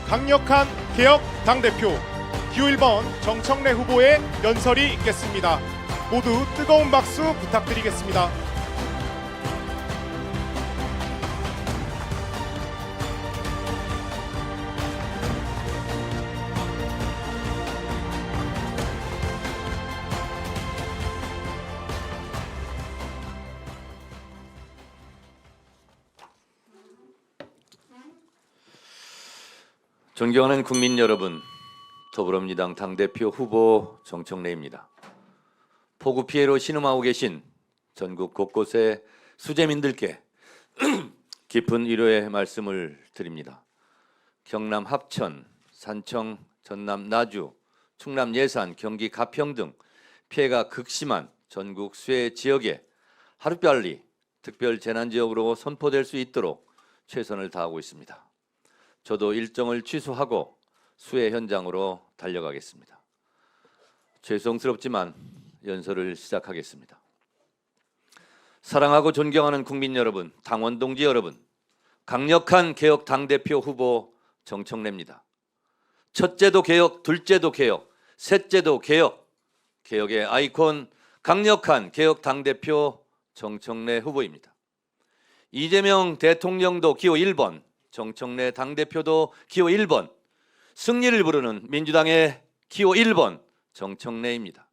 강력한 개혁 당대표 기호 1번 정청래 후보의 연설이 있겠습니다. 모두 뜨거운 박수 부탁드리겠습니다. 존경하는 국민 여러분, 더불어민주당 당대표 후보 정청래입니다. 폭우 피해로 신음하고 계신 전국 곳곳의 수재민들께 깊은 위로의 말씀을 드립니다. 경남 합천, 산청, 전남 나주, 충남 예산, 경기 가평 등 피해가 극심한 전국 수해 지역에 하루빨리 특별 재난지역으로 선포될 수 있도록 최선을 다하고 있습니다. 저도 일정을 취소하고 수해 현장으로 달려가겠습니다. 죄송스럽지만 연설을 시작하겠습니다. 사랑하고 존경하는 국민 여러분, 당원 동지 여러분, 강력한 개혁 당대표 후보 정청래입니다. 첫째도 개혁, 둘째도 개혁, 셋째도 개혁, 개혁의 아이콘 강력한 개혁 당대표 정청래 후보입니다. 이재명 대통령도 기호 1번, 정청래 당대표도 기호 1번, 승리를 부르는 민주당의 기호 1번 정청래입니다.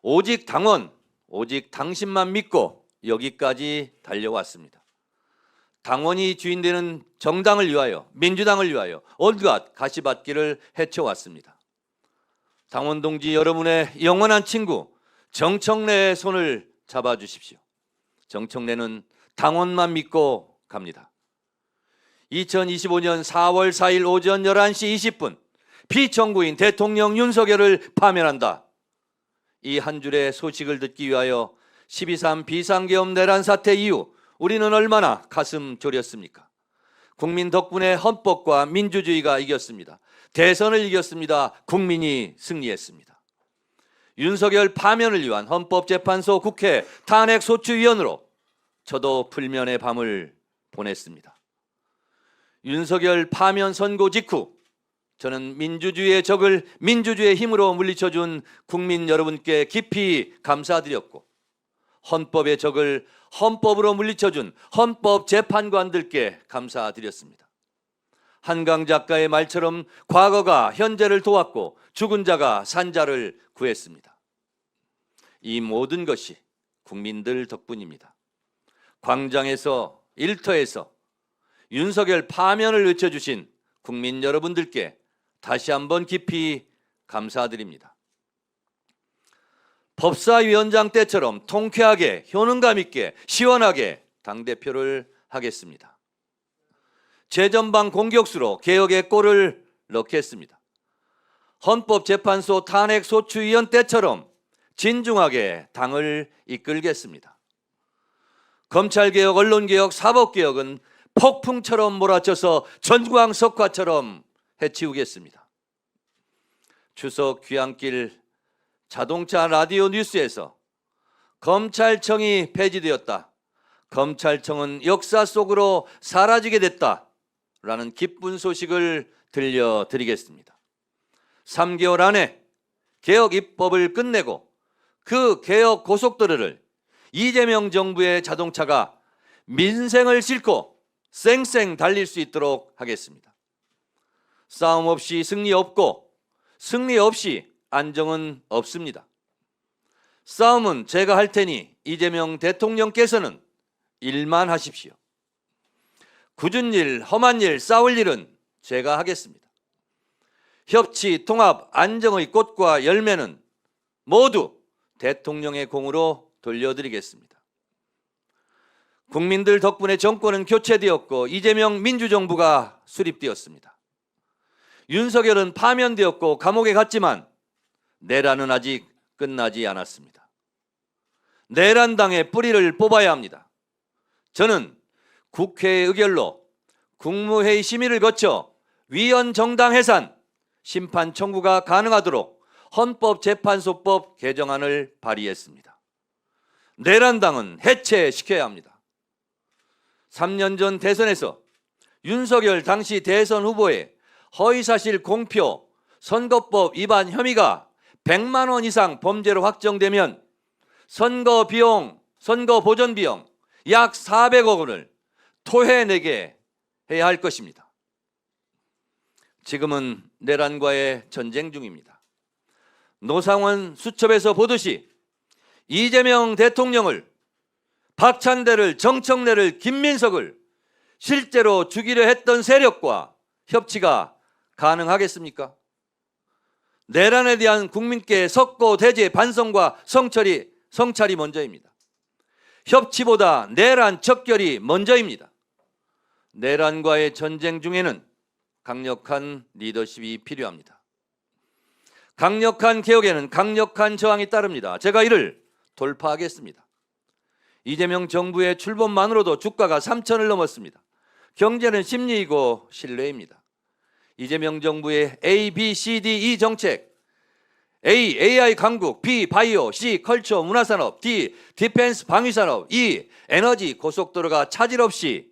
오직 당원, 오직 당신만 믿고 여기까지 달려왔습니다. 당원이 주인되는 정당을 위하여, 민주당을 위하여 온갖 가시밭길을 헤쳐왔습니다. 당원 동지 여러분의 영원한 친구 정청래의 손을 잡아주십시오. 정청래는 당원만 믿고 갑니다. 2025년 4월 4일 오전 11시 20분 피청구인 대통령 윤석열을 파면한다. 이 한 줄의 소식을 듣기 위하여 12.3 비상계엄 내란 사태 이후 우리는 얼마나 가슴 졸였습니까? 국민 덕분에 헌법과 민주주의가 이겼습니다. 대선을 이겼습니다. 국민이 승리했습니다. 윤석열 파면을 위한 헌법재판소 국회 탄핵소추위원으로 저도 불면의 밤을 보냈습니다. 윤석열 파면 선고 직후 저는 민주주의의 적을 민주주의의 힘으로 물리쳐준 국민 여러분께 깊이 감사드렸고, 헌법의 적을 헌법으로 물리쳐준 헌법재판관들께 감사드렸습니다. 한강 작가의 말처럼 과거가 현재를 도왔고 죽은 자가 산 자를 구했습니다. 이 모든 것이 국민들 덕분입니다. 광장에서, 일터에서 윤석열 파면을 외쳐주신 국민 여러분들께 다시 한번 깊이 감사드립니다. 법사위원장 때처럼 통쾌하게, 효능감 있게, 시원하게 당대표를 하겠습니다. 최전방 공격수로 개혁의 골을 넣겠습니다. 헌법재판소 탄핵소추위원 때처럼 진중하게 당을 이끌겠습니다. 검찰개혁, 언론개혁, 사법개혁은 폭풍처럼 몰아쳐서 전광석화처럼 해치우겠습니다. 추석 귀향길 자동차 라디오 뉴스에서 검찰청이 폐지되었다, 검찰청은 역사 속으로 사라지게 됐다 라는 기쁜 소식을 들려드리겠습니다. 3개월 안에 개혁 입법을 끝내고 그 개혁 고속도로를 이재명 정부의 자동차가 민생을 싣고 쌩쌩 달릴 수 있도록 하겠습니다. 싸움 없이 승리 없고 승리 없이 안정은 없습니다. 싸움은 제가 할 테니 이재명 대통령께서는 일만 하십시오. 굳은 일, 험한 일, 싸울 일은 제가 하겠습니다. 협치, 통합, 안정의 꽃과 열매는 모두 대통령의 공으로 돌려드리겠습니다. 국민들 덕분에 정권은 교체되었고 이재명 민주정부가 수립되었습니다. 윤석열은 파면되었고 감옥에 갔지만 내란은 아직 끝나지 않았습니다. 내란당의 뿌리를 뽑아야 합니다. 저는 국회의 의결로 국무회의 심의를 거쳐 위헌 정당 해산, 심판 청구가 가능하도록 헌법재판소법 개정안을 발의했습니다. 내란당은 해체시켜야 합니다. 3년 전 대선에서 윤석열 당시 대선 후보의 허위사실 공표, 선거법 위반 혐의가 100만 원 이상 범죄로 확정되면 선거 비용, 선거 보전 비용 약 400억 원을 토해내게 해야 할 것입니다. 지금은 내란과의 전쟁 중입니다. 노상원 수첩에서 보듯이 이재명 대통령을, 박찬대를, 정청래를, 김민석을 실제로 죽이려 했던 세력과 협치가 가능하겠습니까? 내란에 대한 국민께 석고 대제 반성과 성찰이 먼저입니다. 협치보다 내란 척결이 먼저입니다. 내란과의 전쟁 중에는 강력한 리더십이 필요합니다. 강력한 개혁에는 강력한 저항이 따릅니다. 제가 이를 돌파하겠습니다. 이재명 정부의 출범만으로도 주가가 3천을 넘었습니다. 경제는 심리이고 신뢰입니다. 이재명 정부의 A, B, C, D, E 정책, A, AI 강국, B, 바이오, C, 컬처, 문화산업, D, 디펜스, 방위산업, E, 에너지, 고속도로가 차질 없이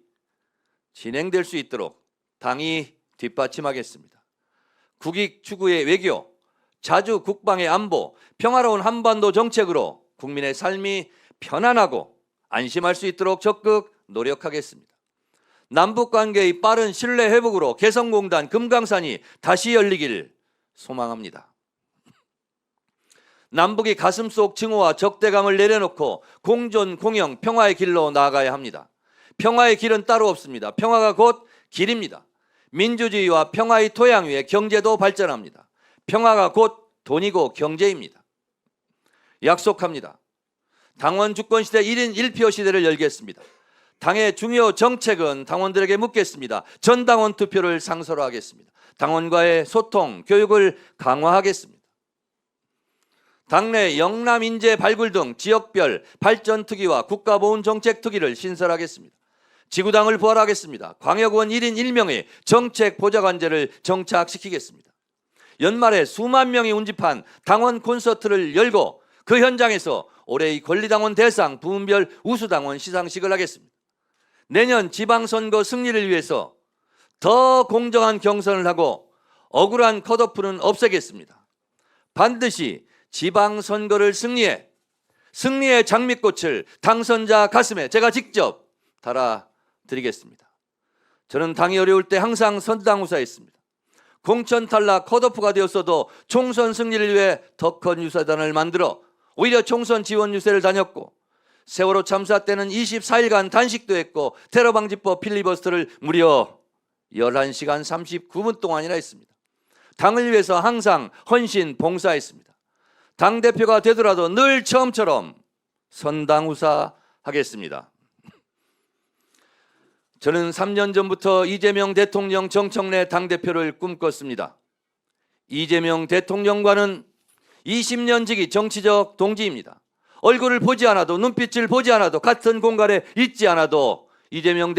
진행될 수 있도록 당이 뒷받침하겠습니다. 국익 추구의 외교, 자주 국방의 안보, 평화로운 한반도 정책으로 국민의 삶이 편안하고 안심할 수 있도록 적극 노력하겠습니다. 남북관계의 빠른 신뢰 회복으로 개성공단 금강산이 다시 열리길 소망합니다. 남북이 가슴속 증오와 적대감을 내려놓고 공존, 공영, 평화의 길로 나아가야 합니다. 평화의 길은 따로 없습니다. 평화가 곧 길입니다. 민주주의와 평화의 토양 위에 경제도 발전합니다. 평화가 곧 돈이고 경제입니다. 약속합니다. 당원 주권시대 1인 1표 시대를 열겠습니다. 당의 중요 정책은 당원들에게 묻겠습니다. 전당원 투표를 상설화하겠습니다. 당원과의 소통, 교육을 강화하겠습니다. 당내 영남 인재 발굴 등 지역별 발전 특위와 국가보훈 정책 특위를 신설하겠습니다. 지구당을 부활하겠습니다. 광역원 1인 1명의 정책 보좌관제를 정착시키겠습니다. 연말에 수만 명이 운집한 당원 콘서트를 열고 그 현장에서 올해의 권리당원 대상 부문별 우수당원 시상식을 하겠습니다. 내년 지방선거 승리를 위해서 더 공정한 경선을 하고 억울한 컷오프는 없애겠습니다. 반드시 지방선거를 승리의 장미꽃을 당선자 가슴에 제가 직접 달아드리겠습니다. 저는 당이 어려울 때 항상 선당우사했습니다. 공천 탈락 컷오프가 되었어도 총선 승리를 위해 더 큰 유사단을 만들어 오히려 총선 지원 유세를 다녔고, 세월호 참사 때는 24일간 단식도 했고 테러방지법 필리버스터를 무려 11시간 39분 동안이나 했습니다. 당을 위해서 항상 헌신 봉사했습니다. 당대표가 되더라도 늘 처음처럼 선당우사 하겠습니다. 저는 3년 전부터 이재명 대통령, 정청래 당대표를 꿈꿨습니다. 이재명 대통령과는 20년 지기 정치적 동지입니다. 얼굴을 보지 않아도, 눈빛을 보지 않아도, 같은 공간에 있지 않아도 이재명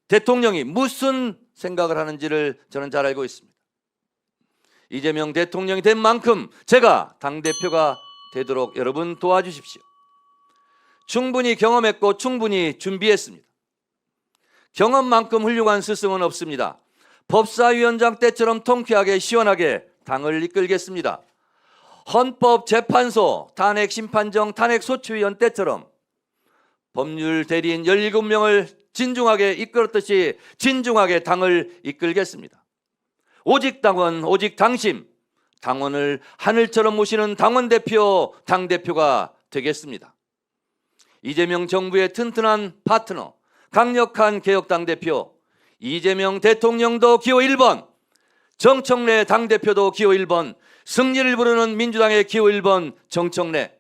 대통령이 무슨 생각을 하는지를 저는 잘 알고 있습니다. 이재명 대통령이 된 만큼 제가 당대표가 되도록 여러분 도와주십시오. 충분히 경험했고 충분히 준비했습니다. 경험만큼 훌륭한 스승은 없습니다. 법사위원장 때처럼 통쾌하게 시원하게 당을 이끌겠습니다. 헌법재판소 탄핵심판정 탄핵소추위원 때처럼 법률 대리인 17명을 진중하게 이끌었듯이 진중하게 당을 이끌겠습니다. 오직 당원, 오직 당심, 당원을 하늘처럼 모시는 당원대표, 당대표가 되겠습니다. 이재명 정부의 튼튼한 파트너, 강력한 개혁당대표, 이재명 대통령도 기호 1번, 정청래 당대표도 기호 1번, 승리를 부르는 민주당의 기호 1번 정청래.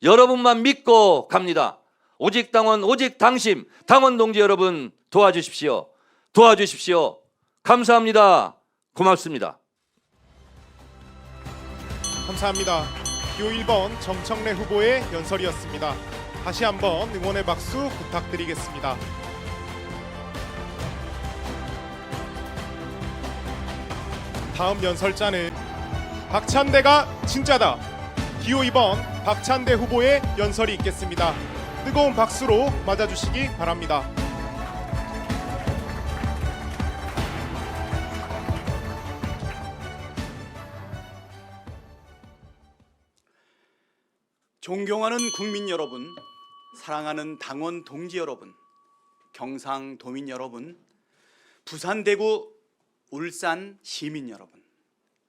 여러분만 믿고 갑니다. 오직 당원, 오직 당심, 당원 동지 여러분 도와주십시오. 감사합니다. 고맙습니다. 감사합니다. 기호 1번 정청래 후보의 연설이었습니다. 다시 한번 응원의 박수 부탁드리겠습니다. 다음 연설자는 박찬대가 진짜다. 기호 2번 박찬대 후보의 연설이 있겠습니다. 뜨거운 박수로 맞아주시기 바랍니다. 존경하는 국민 여러분, 사랑하는 당원 동지 여러분, 경상도민 여러분, 부산, 대구, 울산 시민 여러분,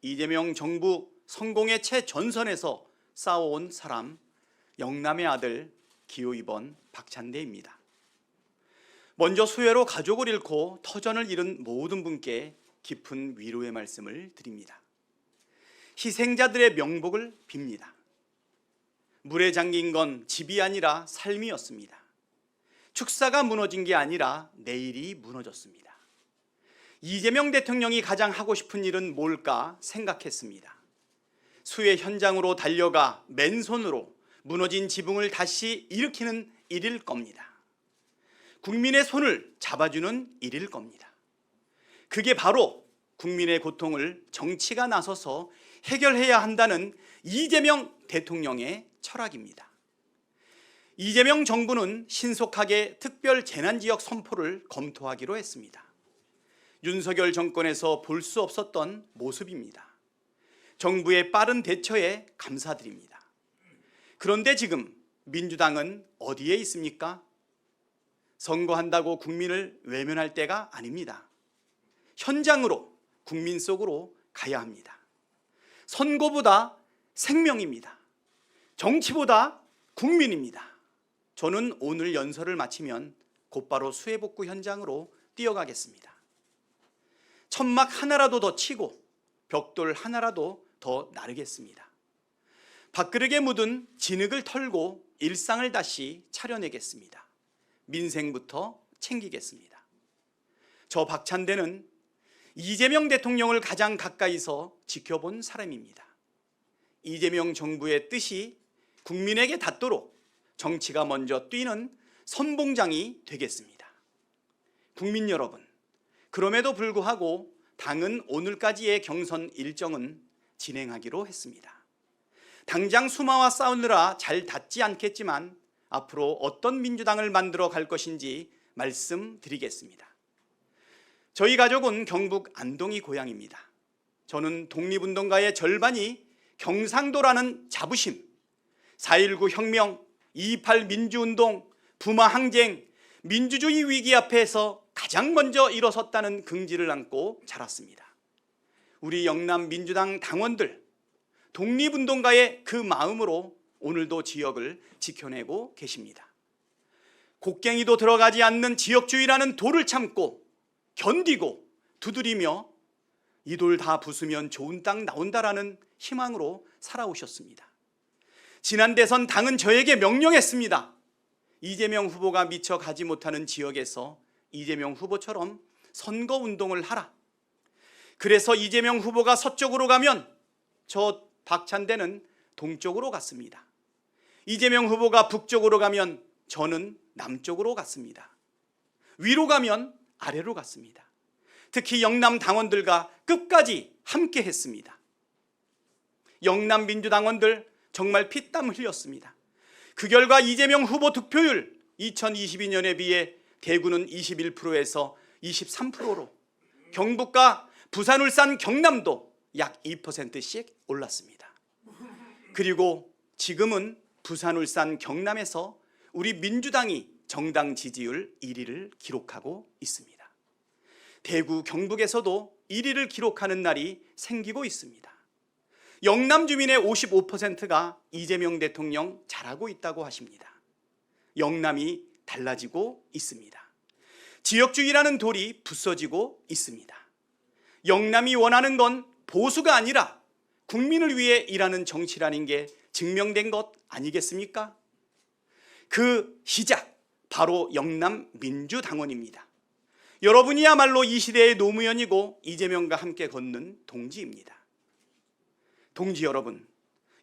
이재명 정부 성공의 최전선에서 싸워온 사람, 영남의 아들 기호 2번 박찬대입니다. 먼저 수해로 가족을 잃고 터전을 잃은 모든 분께 깊은 위로의 말씀을 드립니다. 희생자들의 명복을 빕니다. 물에 잠긴 건 집이 아니라 삶이었습니다. 축사가 무너진 게 아니라 내일이 무너졌습니다. 이재명 대통령이 가장 하고 싶은 일은 뭘까 생각했습니다. 수해 현장으로 달려가 맨손으로 무너진 지붕을 다시 일으키는 일일 겁니다. 국민의 손을 잡아주는 일일 겁니다. 그게 바로 국민의 고통을 정치가 나서서 해결해야 한다는 이재명 대통령의 철학입니다. 이재명 정부는 신속하게 특별 재난지역 선포를 검토하기로 했습니다. 윤석열 정권에서 볼 수 없었던 모습입니다. 정부의 빠른 대처에 감사드립니다. 그런데 지금 민주당은 어디에 있습니까? 선거한다고 국민을 외면할 때가 아닙니다. 현장으로, 국민 속으로 가야 합니다. 선거보다 생명입니다. 정치보다 국민입니다. 저는 오늘 연설을 마치면 곧바로 수해복구 현장으로 뛰어가겠습니다. 천막 하나라도 더 치고 벽돌 하나라도 더 나르겠습니다. 밥그릇에 묻은 진흙을 털고 일상을 다시 차려내겠습니다. 민생부터 챙기겠습니다. 저 박찬대는 이재명 대통령을 가장 가까이서 지켜본 사람입니다. 이재명 정부의 뜻이 국민에게 닿도록 정치가 먼저 뛰는 선봉장이 되겠습니다. 국민 여러분, 그럼에도 불구하고 당은 오늘까지의 경선 일정은 진행하기로 했습니다. 당장 수마와 싸우느라 잘 닿지 않겠지만 앞으로 어떤 민주당을 만들어 갈 것인지 말씀드리겠습니다. 저희 가족은 경북 안동이 고향입니다. 저는 독립운동가의 절반이 경상도라는 자부심, 4.19 혁명, 2.28 민주운동, 부마 항쟁, 민주주의 위기 앞에서 가장 먼저 일어섰다는 긍지를 안고 자랐습니다. 우리 영남 민주당 당원들, 독립운동가의 그 마음으로 오늘도 지역을 지켜내고 계십니다. 곡괭이도 들어가지 않는 지역주의라는 돌을 참고 견디고 두드리며 이 돌 다 부수면 좋은 땅 나온다라는 희망으로 살아오셨습니다. 지난 대선 당은 저에게 명령했습니다. 이재명 후보가 미처 가지 못하는 지역에서 이재명 후보처럼 선거운동을 하라. 그래서 이재명 후보가 서쪽으로 가면 저 박찬대는 동쪽으로 갔습니다. 이재명 후보가 북쪽으로 가면 저는 남쪽으로 갔습니다. 위로 가면 아래로 갔습니다. 특히 영남 당원들과 끝까지 함께 했습니다. 영남 민주당원들 정말 피땀 흘렸습니다. 그 결과 이재명 후보 득표율 2022년에 비해 대구는 21%에서 23%로 경북과 부산, 울산, 경남도 약 2%씩 올랐습니다. 그리고 지금은 부산, 울산, 경남에서 우리 민주당이 정당 지지율 1위를 기록하고 있습니다. 대구, 경북에서도 1위를 기록하는 날이 생기고 있습니다. 영남 주민의 55%가 이재명 대통령 잘하고 있다고 하십니다. 영남이 달라지고 있습니다. 지역주의라는 돌이 부서지고 있습니다. 영남이 원하는 건 보수가 아니라 국민을 위해 일하는 정치라는 게 증명된 것 아니겠습니까? 그 시작, 바로 영남 민주당원입니다. 여러분이야말로 이 시대의 노무현이고 이재명과 함께 걷는 동지입니다. 동지 여러분,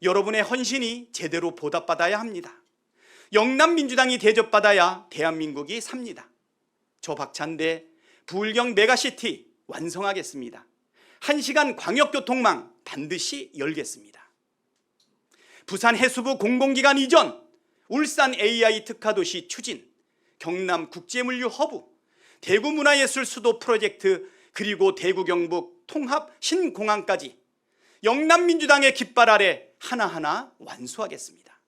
여러분의 헌신이 제대로 보답받아야 합니다. 영남 민주당이 대접받아야 대한민국이 삽니다. 저 박찬대 부울경 메가시티 완성하겠습니다. 1시간 광역교통망 반드시 열겠습니다. 부산 해수부 공공기관 이전, 울산 AI 특화도시 추진, 경남 국제물류 허브, 대구 문화예술 수도 프로젝트, 그리고 대구 경북 통합 신공항까지 영남 민주당의 깃발 아래 하나하나 완수하겠습니다.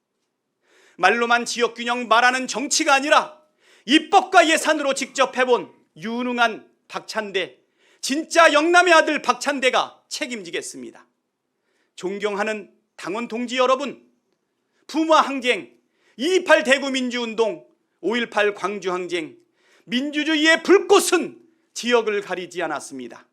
말로만 지역균형 말하는 정치가 아니라 입법과 예산으로 직접 해본 유능한 박찬대, 진짜 영남의 아들 박찬대가 책임지겠습니다. 존경하는 당원 동지 여러분, 부마 항쟁, 2.28 대구민주운동, 5.18 광주항쟁, 민주주의의 불꽃은 지역을 가리지 않았습니다.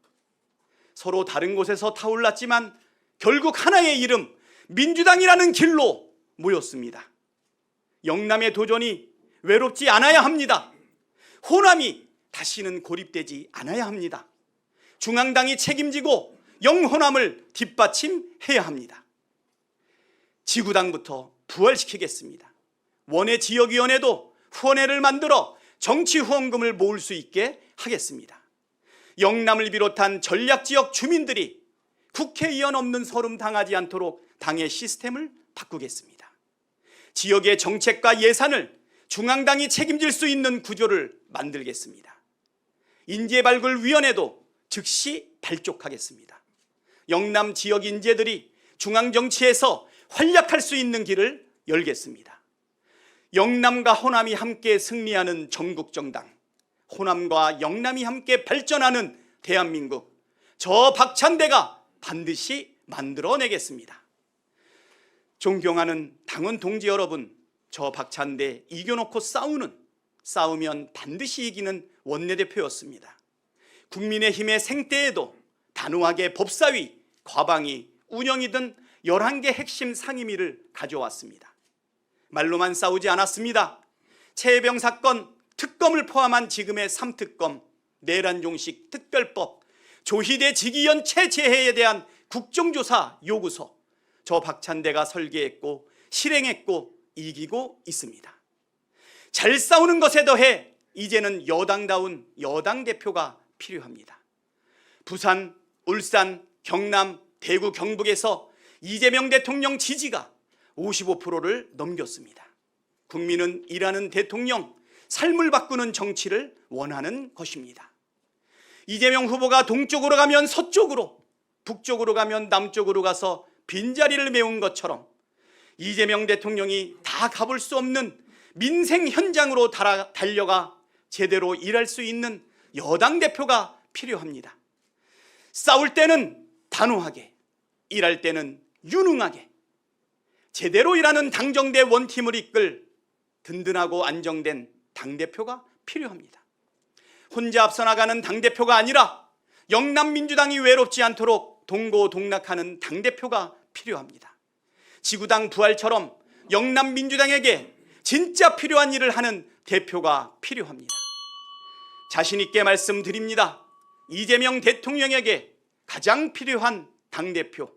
서로 다른 곳에서 타올랐지만 결국 하나의 이름, 민주당이라는 길로 모였습니다. 영남의 도전이 외롭지 않아야 합니다. 호남이 다시는 고립되지 않아야 합니다. 중앙당이 책임지고 영호남을 뒷받침해야 합니다. 지구당부터 부활시키겠습니다. 원외 지역위원회도 후원회를 만들어 정치 후원금을 모을 수 있게 하겠습니다. 영남을 비롯한 전략지역 주민들이 국회의원 없는 서름 당하지 않도록 당의 시스템을 바꾸겠습니다. 지역의 정책과 예산을 중앙당이 책임질 수 있는 구조를 만들겠습니다. 인재발굴위원회도 즉시 발족하겠습니다. 영남 지역 인재들이 중앙정치에서 활약할 수 있는 길을 열겠습니다. 영남과 호남이 함께 승리하는 전국정당, 호남과 영남이 함께 발전하는 대한민국, 저 박찬대가 반드시 만들어내겠습니다. 존경하는 당원 동지 여러분, 저 박찬대 이겨놓고 싸우면 반드시 이기는 원내대표였습니다. 국민의힘의 생때에도 단호하게 법사위, 과방위, 운영이 등 11개 핵심 상임위를 가져왔습니다. 말로만 싸우지 않았습니다. 최혜병 사건 특검을 포함한 지금의 3특검, 내란종식 특별법, 조희대 직위원 체제해에 대한 국정조사 요구서, 저 박찬대가 설계했고 실행했고 이기고 있습니다. 잘 싸우는 것에 더해 이제는 여당다운 여당 대표가 필요합니다. 부산, 울산, 경남, 대구, 경북에서 이재명 대통령 지지가 55%를 넘겼습니다. 국민은 일하는 대통령, 삶을 바꾸는 정치를 원하는 것입니다. 이재명 후보가 동쪽으로 가면 서쪽으로, 북쪽으로 가면 남쪽으로 가서 빈자리를 메운 것처럼 이재명 대통령이 다 가볼 수 없는 민생 현장으로 달려가 제대로 일할 수 있는 여당 대표가 필요합니다. 싸울 때는 단호하게, 일할 때는 유능하게, 제대로 일하는 당정대 원팀을 이끌 든든하고 안정된 당대표가 필요합니다. 혼자 앞서 나가는 당대표가 아니라 영남민주당이 외롭지 않도록 동고동락하는 당대표가 필요합니다. 지구당 부활처럼 영남민주당에게 진짜 필요한 일을 하는 대표가 필요합니다. 자신 있게 말씀드립니다. 이재명 대통령에게 가장 필요한 당대표,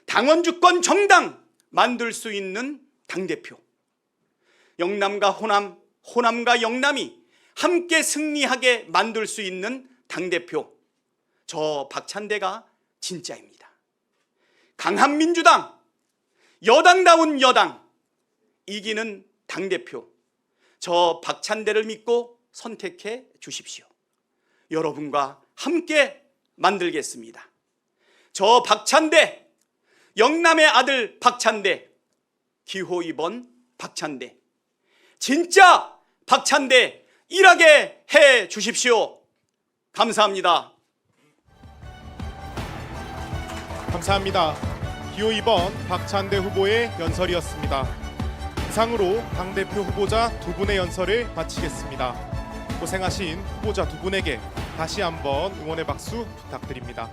당원 주권 정당 만들 수 있는 당대표, 영남과 호남, 호남과 영남이 함께 승리하게 만들 수 있는 당대표, 저 박찬대가 진짜입니다. 강한 민주당, 여당다운 여당, 이기는 당대표, 저 박찬대를 믿고 선택해 주십시오. 여러분과 함께 만들겠습니다. 저 박찬대, 영남의 아들 박찬대, 기호 2번 박찬대, 진짜 박찬대 일하게 해 주십시오. 감사합니다. 감사합니다. 기호 2번 박찬대 후보의 연설이었습니다. 이상으로 당대표 후보자 두 분의 연설을 마치겠습니다. 고생하신 후보자 두 분에게 다시 한번 응원의 박수 부탁드립니다.